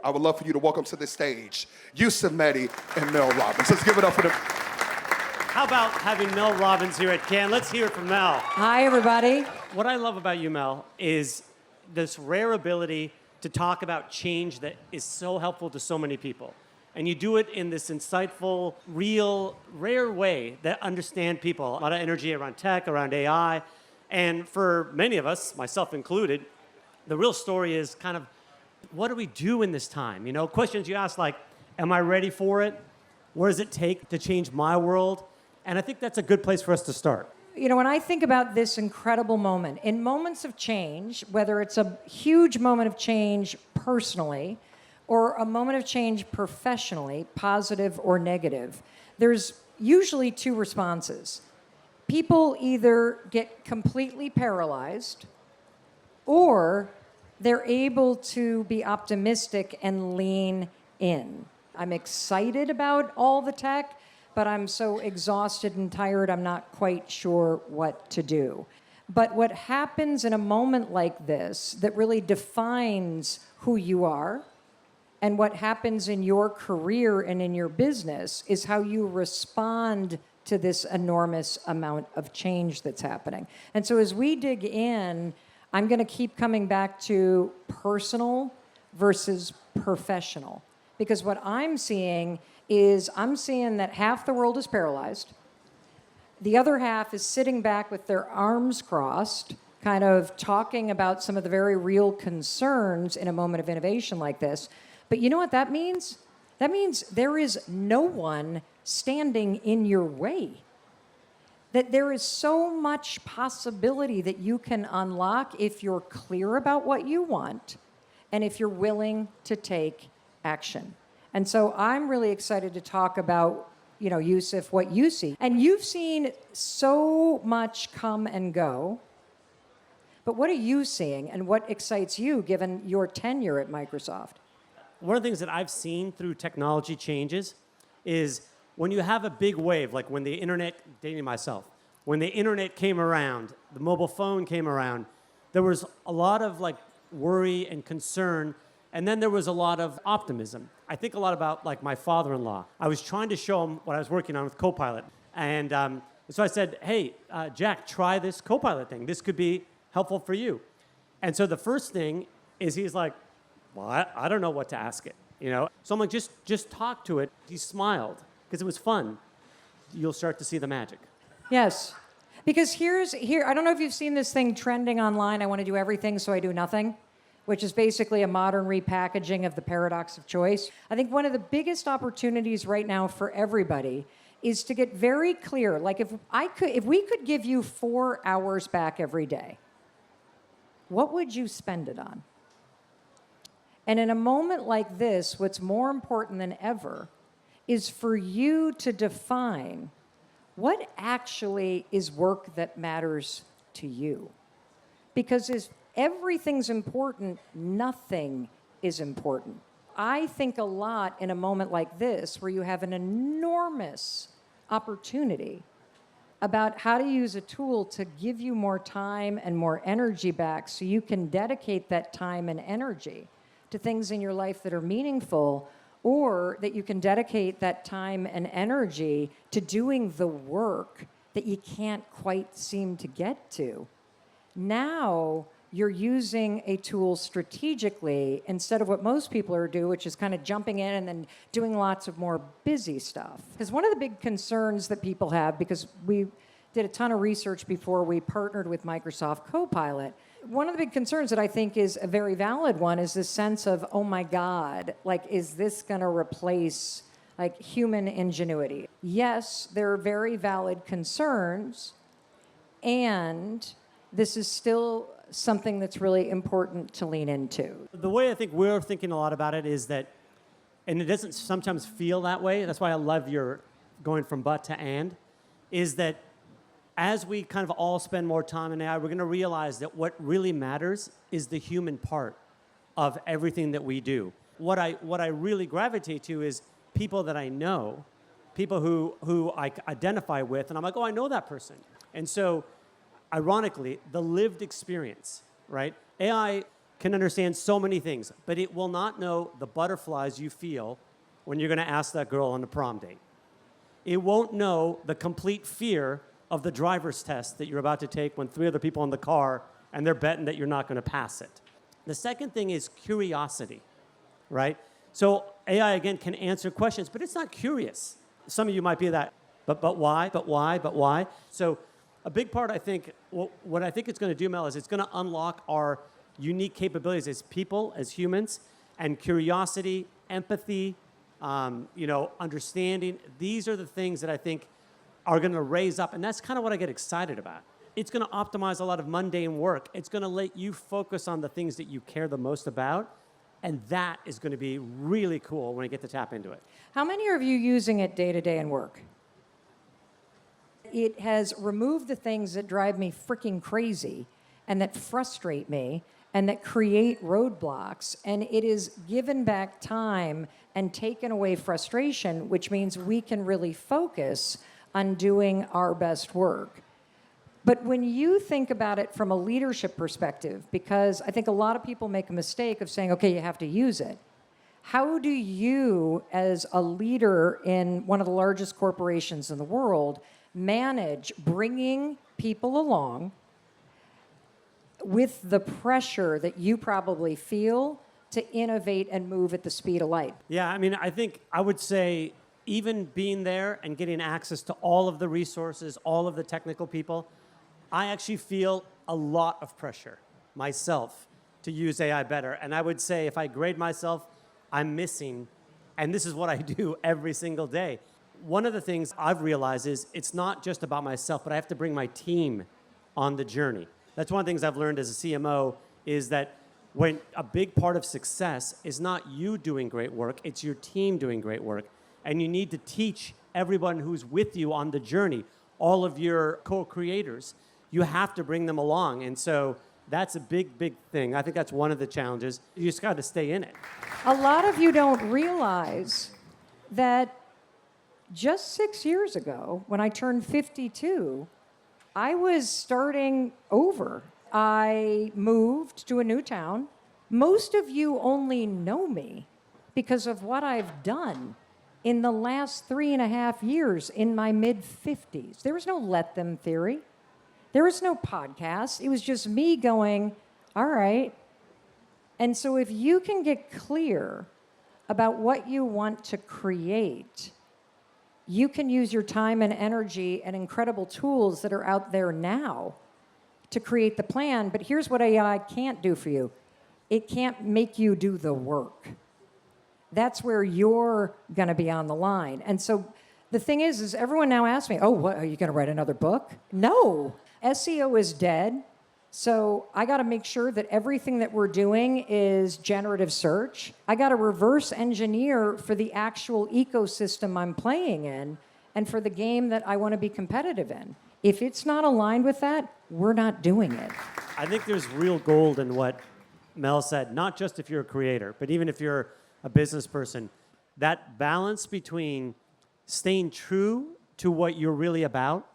I would love for you to welcome to the stage Yusuf Mehdi and Mel Robbins. Let's give it up for them. How about having Mel Robbins here at Cannes? Let's hear it from Mel. Hi, everybody. What I love about you, Mel, is this rare ability to talk about change that is so helpful to so many people. And you do it in this insightful, real, rare way that understand people. A lot of energy around tech, around AI. And for many of us, myself included, the real story is kind of, what do we do in this time? You know, questions you ask like, am I ready for it? What does it take to change my world? And I think that's a good place for us to start. You know, when I think about this incredible moment, in moments of change, whether it's a huge moment of change personally or a moment of change professionally, positive or negative, there's usually two responses. People either get completely paralyzed or they're able to be optimistic and lean in. I'm excited about all the tech, but I'm so exhausted and tired, I'm not quite sure what to do. But what happens in a moment like this that really defines who you are and what happens in your career and in your business is how you respond to this enormous amount of change that's happening. And so as we dig in, I'm going to keep coming back to personal versus professional. Because what I'm seeing that half the world is paralyzed. The other half is sitting back with their arms crossed, kind of talking about some of the very real concerns in a moment of innovation like this. But you know what that means? That means there is no one standing in your way. That there is so much possibility that you can unlock if you're clear about what you want and if you're willing to take action. And so I'm really excited to talk about, you know, Yusuf, what you see. And you've seen so much come and go. But what are you seeing and what excites you given your tenure at Microsoft? One of the things that I've seen through technology changes is when you have a big wave, like when the internet, dating myself, when the internet came around, the mobile phone came around, there was a lot of like worry and concern, and then there was a lot of optimism. I think a lot about like my father-in-law. I was trying to show him what I was working on with Copilot, and so I said, hey, Jack, try this Copilot thing. This could be helpful for you. And so the first thing is he's like, well, I don't know what to ask it, you know? So I'm like, just talk to it. He smiled, because it was fun. You'll start to see the magic. Yes. Because here, I don't know if you've seen this thing trending online, I want to do everything so I do nothing, which is basically a modern repackaging of the paradox of choice. I think one of the biggest opportunities right now for everybody is to get very clear. Like if we could give you 4 hours back every day, what would you spend it on? And in a moment like this, what's more important than ever is for you to define what actually is work that matters to you. Because if everything's important, nothing is important. I think a lot in a moment like this where you have an enormous opportunity about how to use a tool to give you more time and more energy back so you can dedicate that time and energy to things in your life that are meaningful, or that you can dedicate that time and energy to doing the work that you can't quite seem to get to. Now you're using a tool strategically instead of what most people are doing, which is kind of jumping in and then doing lots of more busy stuff. Because one of the big concerns that people have, because we did a ton of research before we partnered with Microsoft Copilot, one of the big concerns that I think is a very valid one is this sense of, oh my God, like, is this going to replace like human ingenuity? Yes, there are very valid concerns, and this is still something that's really important to lean into. The way I think we're thinking a lot about it is that, and it doesn't sometimes feel that way, that's why I love your going from but to and, is that as we kind of all spend more time in AI, we're going to realize that what really matters is the human part of everything that we do. What I really gravitate to is people that I know, people who I identify with, and I'm like, oh, I know that person. And so, ironically, the lived experience, right? AI can understand so many things, but it will not know the butterflies you feel when you're going to ask that girl on the prom date. It won't know the complete fear of the driver's test that you're about to take when 3 other people in the car and they're betting that you're not going to pass it. The second thing is curiosity, right? So AI, again, can answer questions, but it's not curious. Some of you might be that, but why, but why, but why? So a big part, I think, what I think it's going to do, Mel, is it's going to unlock our unique capabilities as people, as humans, and curiosity, empathy, understanding. These are the things that I think are going to raise up, and that's kind of what I get excited about. It's going to optimize a lot of mundane work. It's going to let you focus on the things that you care the most about, and that is going to be really cool when you get to tap into it. How many are you using it day to day in work? It has removed the things that drive me freaking crazy and that frustrate me and that create roadblocks, and it is given back time and taken away frustration, which means we can really focus on doing our best work. But when you think about it from a leadership perspective, because I think a lot of people make a mistake of saying, okay, you have to use it. How do you, as a leader in one of the largest corporations in the world, manage bringing people along with the pressure that you probably feel to innovate and move at the speed of light? Yeah, I mean, I think I would say even being there and getting access to all of the resources, all of the technical people, I actually feel a lot of pressure myself to use AI better. And I would say if I grade myself, I'm missing, and this is what I do every single day. One of the things I've realized is it's not just about myself, but I have to bring my team on the journey. That's one of the things I've learned as a CMO is that when a big part of success is not you doing great work, it's your team doing great work. And you need to teach everyone who's with you on the journey, all of your co-creators. You have to bring them along. And so that's a big, big thing. I think that's one of the challenges. You just got to stay in it. A lot of you don't realize that just 6 years ago, when I turned 52, I was starting over. I moved to a new town. Most of you only know me because of what I've done in the last 3.5 years in my mid-50s. There was no let them theory. There was no podcast. It was just me going, all right. And so if you can get clear about what you want to create, you can use your time and energy and incredible tools that are out there now to create the plan. But here's what AI can't do for you. It can't make you do the work. That's where you're going to be on the line. And so the thing is everyone now asks me, oh, what, are you going to write another book? No. SEO is dead. So I got to make sure that everything that we're doing is generative search. I got to reverse engineer for the actual ecosystem I'm playing in and for the game that I want to be competitive in. If it's not aligned with that, we're not doing it. I think there's real gold in what Mel said, not just if you're a creator, but even if you're a business person. That balance between staying true to what you're really about,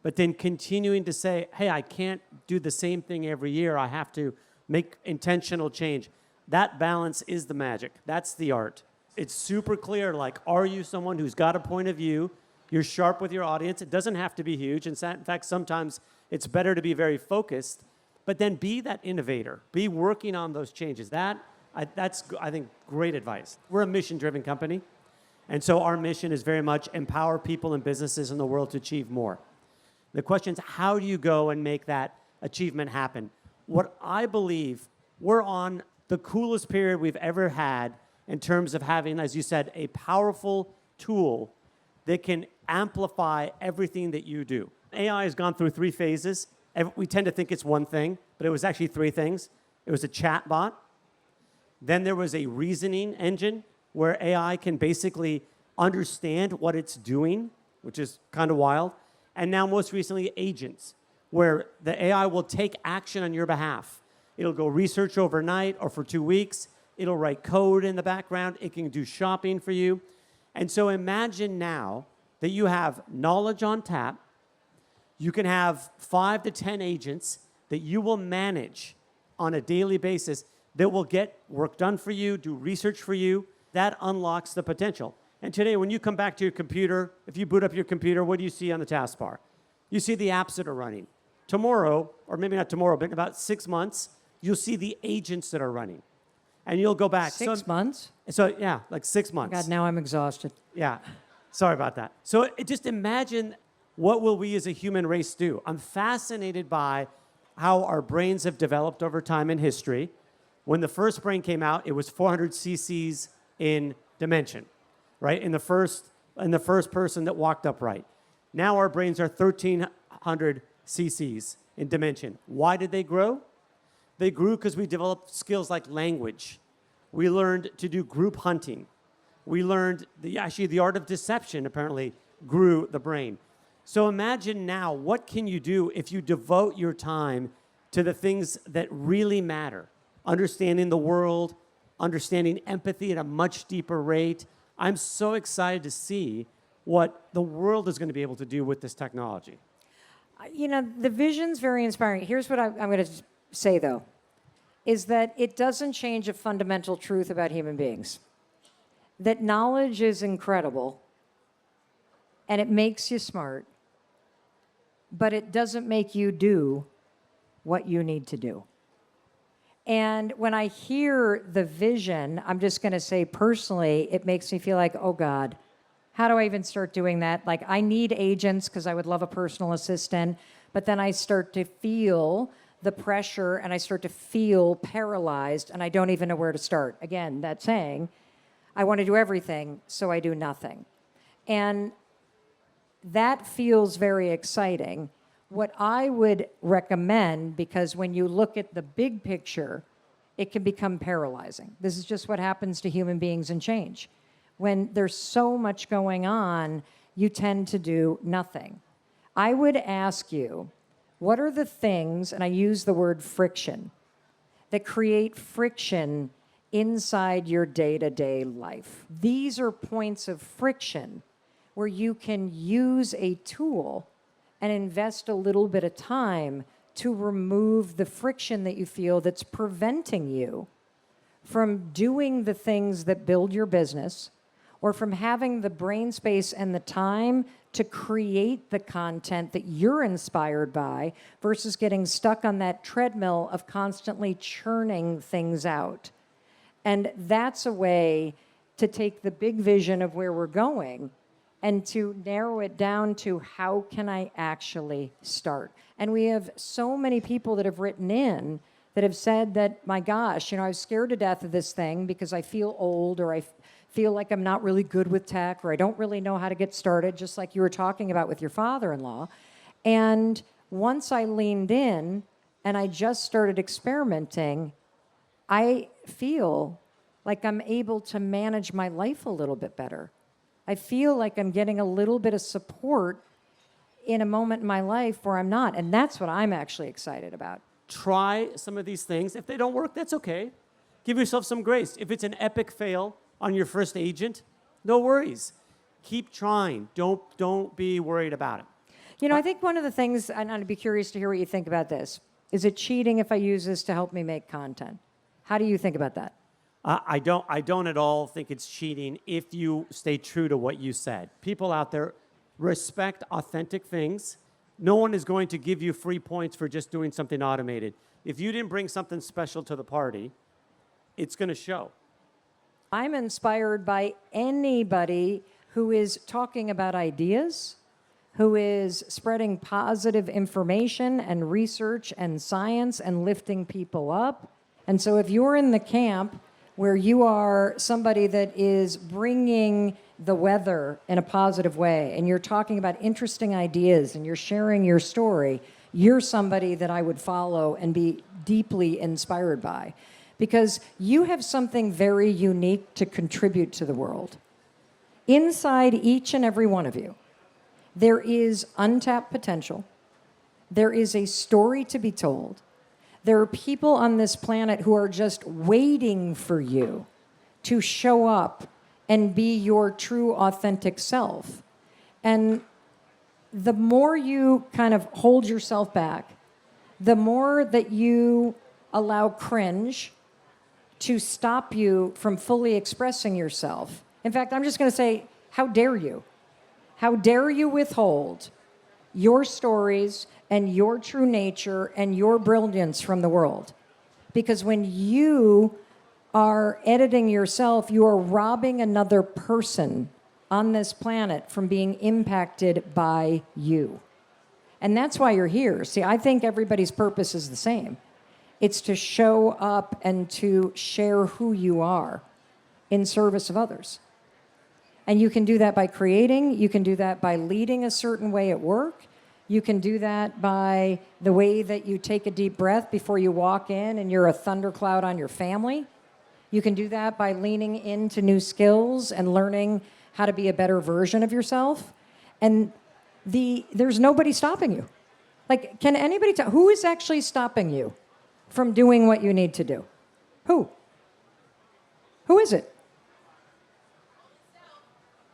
but then continuing to say, hey, I can't do the same thing every year. I have to make intentional change. That balance is the magic. That's the art. It's super clear, like, are you someone who's got a point of view? You're sharp with your audience. It doesn't have to be huge. In fact, sometimes it's better to be very focused, but then be that innovator. Be working on those changes. That's, I think, great advice. We're a mission-driven company, and so our mission is very much empower people and businesses in the world to achieve more. The question is, how do you go and make that achievement happen? What I believe, we're on the coolest period we've ever had in terms of having, as you said, a powerful tool that can amplify everything that you do. AI has gone through 3 phases. We tend to think it's one thing, but it was actually 3 things. It was a chat bot. Then there was a reasoning engine where AI can basically understand what it's doing, which is kind of wild. And now most recently, agents, where the AI will take action on your behalf. It'll go research overnight or for 2 weeks. It'll write code in the background. It can do shopping for you. And so imagine now that you have knowledge on tap. You can have 5 to 10 agents that you will manage on a daily basis that will get work done for you, do research for you. That unlocks the potential. And today, when you come back to your computer, if you boot up your computer, what do you see on the taskbar? You see the apps that are running. Tomorrow, or maybe not tomorrow, but in about 6 months, you'll see the agents that are running. And you'll go back. 6 months? So yeah, like 6 months. God, now I'm exhausted. Yeah, sorry about that. So just imagine, what will we as a human race do? I'm fascinated by how our brains have developed over time in history. When the first brain came out, it was 400 cc's in dimension, right? In the first person that walked upright. Now our brains are 1,300 cc's in dimension. Why did they grow? They grew because we developed skills like language. We learned to do group hunting. We learned, actually the art of deception apparently grew the brain. So imagine now, what can you do if you devote your time to the things that really matter? Understanding the world, understanding empathy at a much deeper rate. I'm so excited to see what the world is going to be able to do with this technology. You know, the vision's very inspiring. Here's what I'm going to say, though, is that it doesn't change a fundamental truth about human beings. That knowledge is incredible, and it makes you smart, but it doesn't make you do what you need to do. And when I hear the vision, I'm just going to say personally, it makes me feel like, oh God, how do I even start doing that? Like, I need agents because I would love a personal assistant, but then I start to feel the pressure and I start to feel paralyzed and I don't even know where to start. Again, that saying, I want to do everything, so I do nothing. And that feels very exciting. What I would recommend, because when you look at the big picture, it can become paralyzing. This is just what happens to human beings in change. When there's so much going on, you tend to do nothing. I would ask you, what are the things, and I use the word friction, that create friction inside your day-to-day life? These are points of friction where you can use a tool and invest a little bit of time to remove the friction that you feel that's preventing you from doing the things that build your business, or from having the brain space and the time to create the content that you're inspired by, versus getting stuck on that treadmill of constantly churning things out. And that's a way to take the big vision of where we're going and to narrow it down to, how can I actually start? And we have so many people that have written in that have said that, my gosh, I was scared to death of this thing because I feel old, or I feel like I'm not really good with tech, or I don't really know how to get started, just like you were talking about with your father-in-law. And once I leaned in and I just started experimenting, I feel like I'm able to manage my life a little bit better. I feel like I'm getting a little bit of support in a moment in my life where I'm not. And that's what I'm actually excited about. Try some of these things. If they don't work, that's okay. Give yourself some grace. If it's an epic fail on your first agent, no worries. Keep trying. Don't be worried about it. I think one of the things, and I'd be curious to hear what you think about this, is it cheating if I use this to help me make content? How do you think about that? I don't at all think it's cheating if you stay true to what you said. People out there respect authentic things. No one is going to give you free points for just doing something automated. If you didn't bring something special to the party, it's going to show. I'm inspired by anybody who is talking about ideas, who is spreading positive information and research and science and lifting people up. And so if you're in the camp where you are somebody that is bringing the weather in a positive way, and you're talking about interesting ideas, and you're sharing your story, you're somebody that I would follow and be deeply inspired by, because you have something very unique to contribute to the world. Inside each and every one of you, there is untapped potential. There is a story to be told. There are people on this planet who are just waiting for you to show up and be your true, authentic self. And the more you kind of hold yourself back, the more that you allow cringe to stop you from fully expressing yourself. In fact, I'm just going to say, how dare you? How dare you withhold your stories and your true nature and your brilliance from the world? Because when you are editing yourself, you are robbing another person on this planet from being impacted by you. And that's why you're here. See, I think everybody's purpose is the same. It's to show up and to share who you are in service of others. And you can do that by creating, you can do that by leading a certain way at work, you can do that by the way that you take a deep breath before you walk in and you're a thundercloud on your family. You can do that by leaning into new skills and learning how to be a better version of yourself. And there's nobody stopping you. Like, can anybody tell who is actually stopping you from doing what you need to do? Who? Who is it?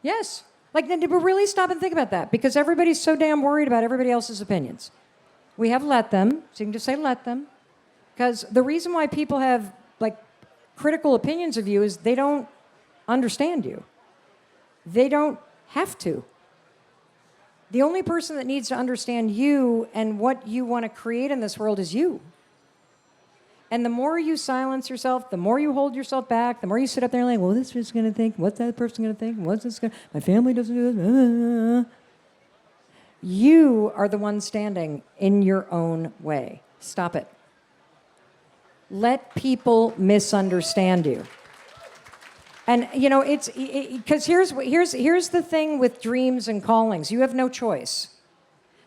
Yes. Like, but really stop and think about that, because everybody's so damn worried about everybody else's opinions. We have let them, so you can just say let them. Because the reason why people have, like, critical opinions of you is they don't understand you. They don't have to. The only person that needs to understand you and what you want to create in this world is you. And the more you silence yourself, the more you hold yourself back, the more you sit up there and like, well, this person's going to think, what's that person going to think, what's this going to, my family doesn't do this. You are the one standing in your own way. Stop it. Let people misunderstand you. And, you know, it's because here's the thing with dreams and callings. You have no choice.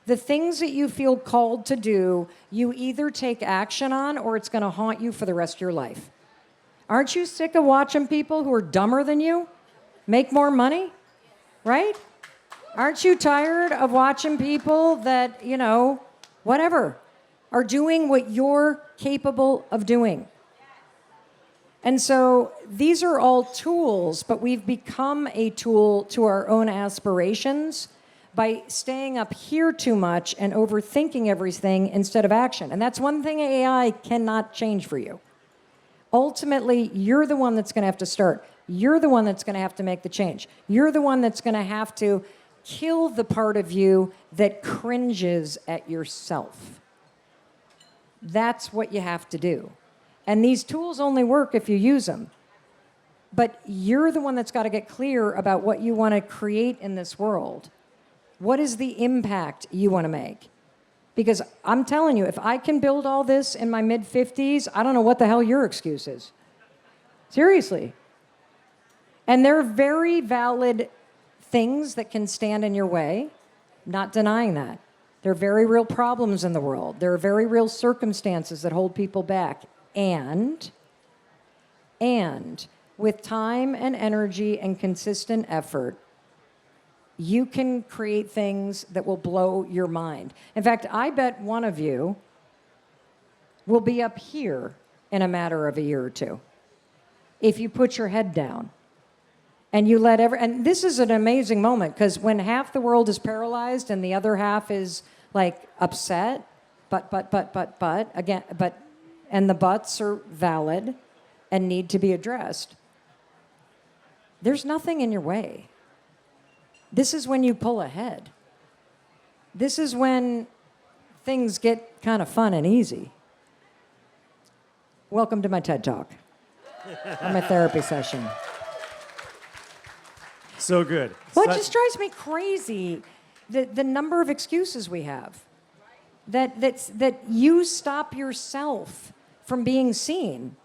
The things that you feel called to do, you either take action on or it's going to haunt you for the rest of your life. Aren't you sick of watching people who are dumber than you make more money? Right? Aren't you tired of watching people that, you know, whatever, are doing what you're capable of doing? And so these are all tools, but we've become a tool to our own aspirations by staying up here too much and overthinking everything instead of action. And that's one thing AI cannot change for you. Ultimately, you're the one that's going to have to start. You're the one that's going to have to make the change. You're the one that's going to have to kill the part of you that cringes at yourself. That's what you have to do. And these tools only work if you use them. But you're the one that's got to get clear about what you want to create in this world. What is the impact you want to make? Because I'm telling you, if I can build all this in my mid-50s, I don't know what the hell your excuse is. Seriously. And there are very valid things that can stand in your way. Not denying that. There are very real problems in the world. There are very real circumstances that hold people back. And with time and energy and consistent effort, you can create things that will blow your mind. In fact, I bet one of you will be up here in a matter of a year or two if you put your head down and you let and this is an amazing moment, because when half the world is paralyzed and the other half is like upset, but and the buts are valid and need to be addressed, there's nothing in your way. This is when you pull ahead. This is when things get kind of fun and easy. Welcome to my TED Talk. Or my therapy session. So good. Well, it just drives me crazy, the number of excuses we have. That you stop yourself from being seen.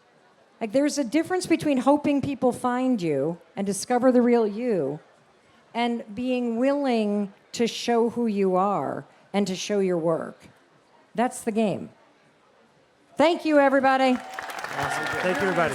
Like, there's a difference between hoping people find you and discover the real you and being willing to show who you are and to show your work. That's the game. Thank you, everybody. Awesome. Thank you, everybody.